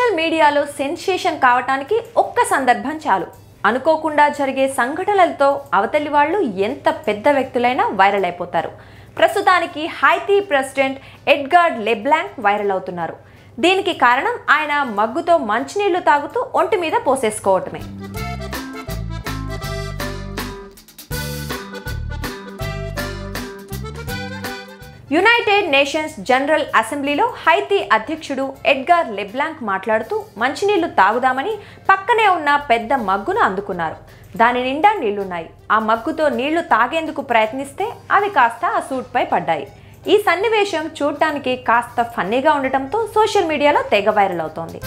Social మీడియాలో sensation కావటానికి ఒక్క సందర్భం చాలు. అనుకోకుండా జరిగే సంఘటనలతో అవతలి వాళ్ళు ఎంత పెద్ద వ్యక్తులైనా వైరల్ అయిపోతారు. ప్రస్తుతానికి Haiti president Edgar LeBlanc viral అవుతున్నారు. దీనికి కారణం ఆయన మగ్గుతో మంచినీళ్లు తాగుతూ ఒంటి మీద పోసేసుకోవటమే. యునైటెడ్ నేషన్స్ జనరల్ అసెంబ్లీలో హైతీ అధ్యక్షుడు ఎడ్గార్ లెబ్లాంక్ మాట్లాడుతూ మంచినీళ్లు తాగుదామని పక్కనే ఉన్న పెద్ద మగ్గును అందుకున్నారు. దాని నిండా నీళ్లున్నాయి. ఆ మగ్గుతో నీళ్లు తాగేందుకు ప్రయత్నిస్తే అవి కాస్త ఆ సూట్పై పడ్డాయి. ఈ సన్నివేశం చూడటానికి కాస్త ఫన్నీగా ఉండటంతో సోషల్ మీడియాలో తెగ వైరల్ అవుతోంది.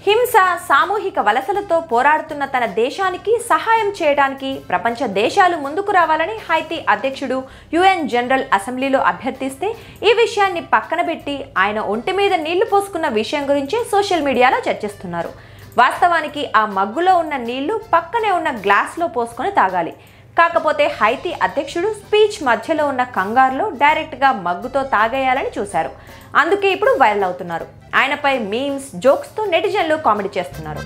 హింస, సామూహిక వలసలతో పోరాడుతున్న తన దేశానికి సహాయం చేయడానికి ప్రపంచ దేశాలు ముందుకు రావాలని హైతీ అధ్యక్షుడు యుఎన్ జనరల్ అసెంబ్లీలో అభ్యర్థిస్తే ఈ విషయాన్ని పక్కన పెట్టి ఆయన ఒంటి మీద నీళ్లు పోసుకున్న విషయం గురించి సోషల్ మీడియాలో చర్చిస్తున్నారు. వాస్తవానికి ఆ మగ్గులో ఉన్న నీళ్లు పక్కనే ఉన్న గ్లాస్లో పోసుకొని తాగాలి. కాకపోతే హైతీ అధ్యక్షుడు స్పీచ్ మధ్యలో ఉన్న కంగారులో డైరెక్ట్గా మగ్గుతో తాగేయాలని చూశారు. అందుకే ఇప్పుడు వైరల్ అవుతున్నారు. ఆయనపై మీమ్స్, జోక్స్తో నెటిజన్లు కామెడీ చేస్తున్నారు.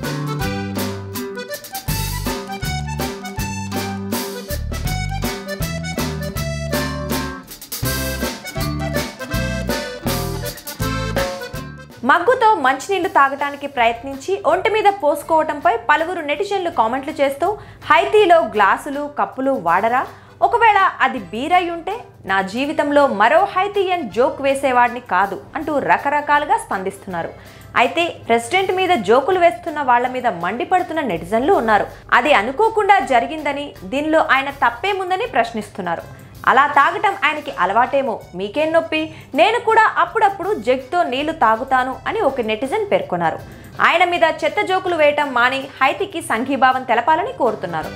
మగ్గుతో మంచినీళ్లు తాగటానికి ప్రయత్నించి ఒంటి మీద పోసుకోవటంపై పలువురు నెటిజన్లు కామెంట్లు చేస్తూ హైతీలో గ్లాసులు, కప్పులు వాడరా? ఒకవేళ అది బీర్ అయి ఉంటే నా జీవితంలో మరో హైతీయన్ జోక్ వేసేవాడిని కాదు అంటూ రకరకాలుగా స్పందిస్తున్నారు. అయితే ప్రెసిడెంట్ మీద జోకులు వేస్తున్న వాళ్ల మీద మండిపడుతున్న నెటిజన్లు ఉన్నారు. అది అనుకోకుండా జరిగిందని, దీనిలో ఆయన తప్పేముందని ప్రశ్నిస్తున్నారు. అలా తాగటం ఆయనకి అలవాటేమో, మీకేం నొప్పి, నేను కూడా అప్పుడప్పుడు జగ్తో నీళ్లు తాగుతాను అని ఒక నెటిజన్ పేర్కొన్నారు. ఆయన మీద చెత్త జోకులు వేయటం మాని హైతీకి సంఘీభావం తెలపాలని కోరుతున్నారు.